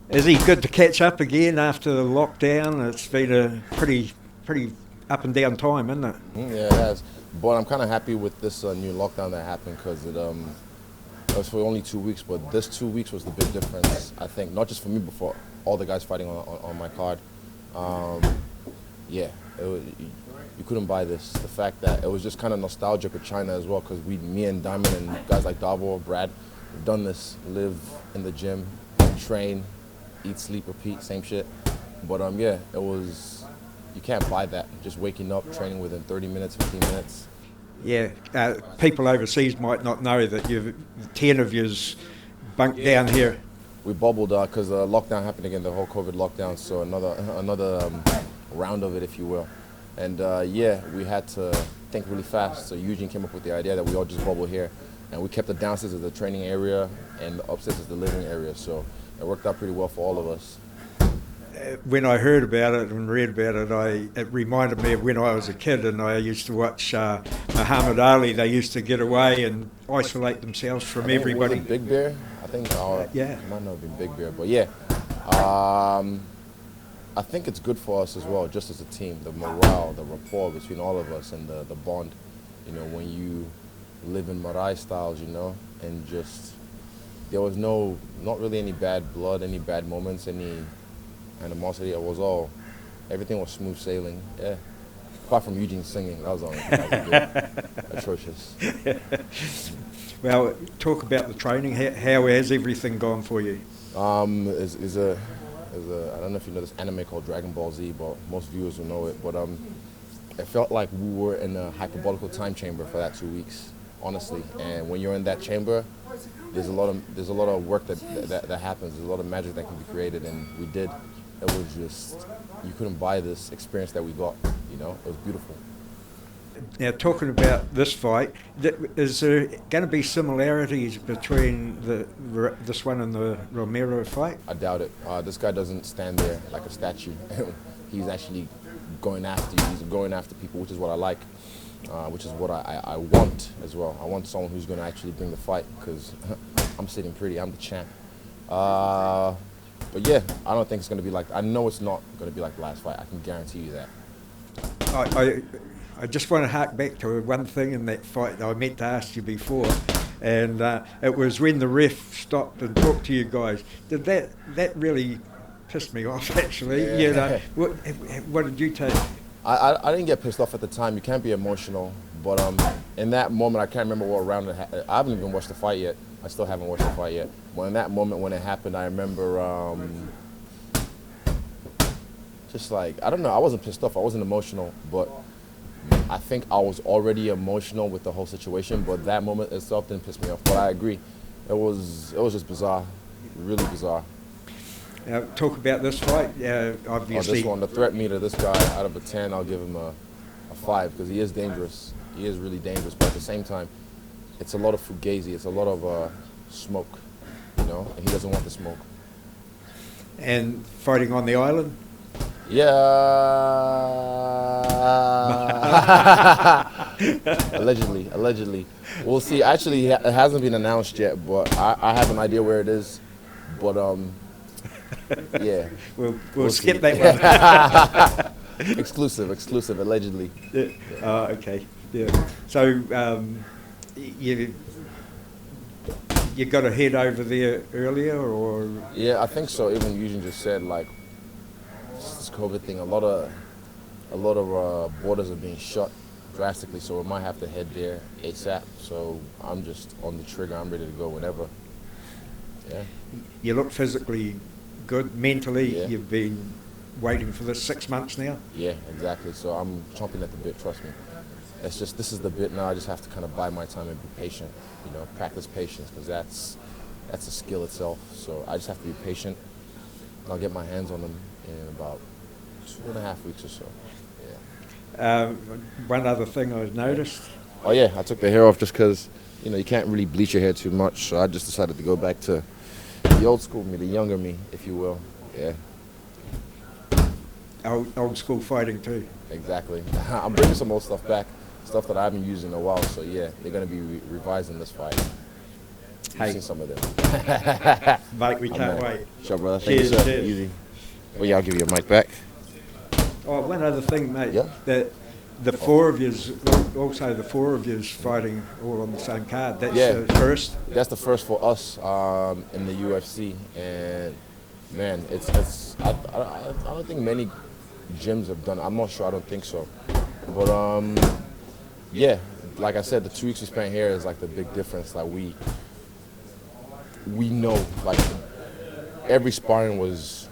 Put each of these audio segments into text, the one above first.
Is he good to catch up again after the lockdown? It's been a pretty up and down time, isn't it? Yeah, it has. But I'm kind of happy with this new lockdown that happened because it was for only 2 weeks, but this 2 weeks was the big difference, I think, not just for me, but for all the guys fighting on my card. Yeah, you couldn't buy this. The fact that it was just kind of nostalgic with China as well, because me and Diamond and guys like Davo, Brad, have done this, live in the gym, train, eat, sleep, repeat, same shit. But yeah, it was, you can't buy that. Just waking up, training within 30 minutes, 15 minutes. Yeah, people overseas might not know that 10 of yous bunked down here. We bubbled because lockdown happened again, the whole COVID lockdown, so another round of it, if you will. And yeah, we had to think really fast. So Eugene came up with the idea that we all just bubble here. And we kept the downstairs as the training area and the upstairs as the living area. So it worked out pretty well for all of us. When I heard about it and read about it, it reminded me of when I was a kid and I used to watch Muhammad Ali. They used to get away and isolate themselves from everybody. Was it Big Bear? I think, yeah. It might not have been Big Bear, but yeah. I think it's good for us as well, just as a team, the morale, the rapport between all of us and the bond. You know, when you live in Marai styles, you know, and just, there was not really any bad blood, any bad moments, any animosity. It was all, everything was smooth sailing, yeah. Apart from Eugene singing, that was good. Atrocious. Well, talk about the training. How has everything gone for you? Is a I don't know if you know this anime called Dragon Ball Z, but most viewers will know it. But it felt like we were in a hyperbolical time chamber for that 2 weeks, honestly. And when you're in that chamber, there's a lot of work that happens. There's a lot of magic that can be created, and we did. It was just, you couldn't buy this experience that we got. You know, it was beautiful. Now, talking about this fight, is there going to be similarities between this one and the Romero fight? I doubt it. This guy doesn't stand there like a statue. He's actually going after you. He's going after people, which is what I like, which is what I want as well. I want someone who's going to actually bring the fight, because I'm sitting pretty. I'm the champ. But yeah, I don't think it's going to be like, I know it's not going to be like the last fight. I can guarantee you that. I just want to hark back to one thing in that fight that I meant to ask you before, and it was when the ref stopped and talked to you guys. Did that really piss me off, actually? Yeah. You know, what did you take? I didn't get pissed off at the time. You can't be emotional, but in that moment, I can't remember what round it happened. I haven't even watched the fight yet. I still haven't watched the fight yet. But in that moment when it happened, I remember just like, I don't know, I wasn't pissed off. I wasn't emotional, but I think I was already emotional with the whole situation, but that moment itself didn't piss me off. But I agree, it was just bizarre, really bizarre. Talk about this fight, obviously. This one, the threat meter, this guy, out of a 10, I'll give him a 5, because he is dangerous. He is really dangerous, but at the same time, it's a lot of fugazi, it's a lot of smoke, you know, and he doesn't want the smoke. And fighting on the island? Yeah. Allegedly. We'll see. Actually, it hasn't been announced yet, but I have an idea where it is. But yeah. We'll skip that one. Exclusive, allegedly. Yeah. Okay. Yeah. So you got to head over there earlier, or? Yeah, I think so. Even Eugene just said, like, this COVID thing, a lot of borders are being shut drastically, so we might have to head there ASAP. So I'm just on the trigger. I'm ready to go whenever. Yeah. You look physically good. Mentally, yeah. You've been waiting for this 6 months now. Yeah, exactly. So I'm chomping at the bit. Trust me. It's just, this is the bit now. I just have to kind of bide my time and be patient. You know, practice patience, because that's a skill itself. So I just have to be patient. I'll get my hands on them in about 2.5 weeks or so. Yeah. One other thing I've noticed. Oh yeah, I took the hair off just because, you know, you can't really bleach your hair too much. So I just decided to go back to the old school me, the younger me, if you will. Yeah. Old school fighting too. Exactly. I'm bringing some old stuff back, stuff that I haven't used in a while. So yeah, they're going to be revising this fight. You've seen some of them. Mate, we can't wait. Sure, brother. Thank you, sir. Cheers. Easy. Well, yeah, I'll give you a mic back. Oh, one other thing, mate. Yeah. That the four of yous fighting all on the same card. That's the first. That's the first for us in the UFC, and man, I don't think many gyms have done it. I'm not sure. I don't think so. But yeah, like I said, the 2 weeks we spent here is like the big difference. Like we know, like every sparring was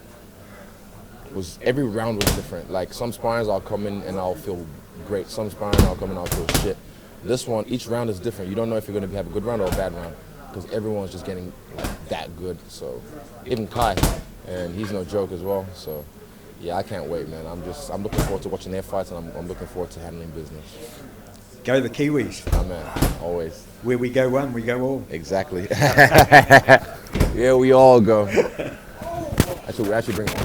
every round was different. Like some sparrings I'll come in and I'll feel great. Some sparring I'll come in and I'll feel shit. This one, each round is different. You don't know if you're going to have a good round or a bad round because everyone's just getting like that good. So even Kai, and he's no joke as well. So yeah, I can't wait, man. I'm looking forward to watching their fights, and I'm looking forward to handling business. Go the Kiwis. Oh, man, always. Where we go one, we go all. Exactly. Yeah, we all go. Actually, we're actually bringing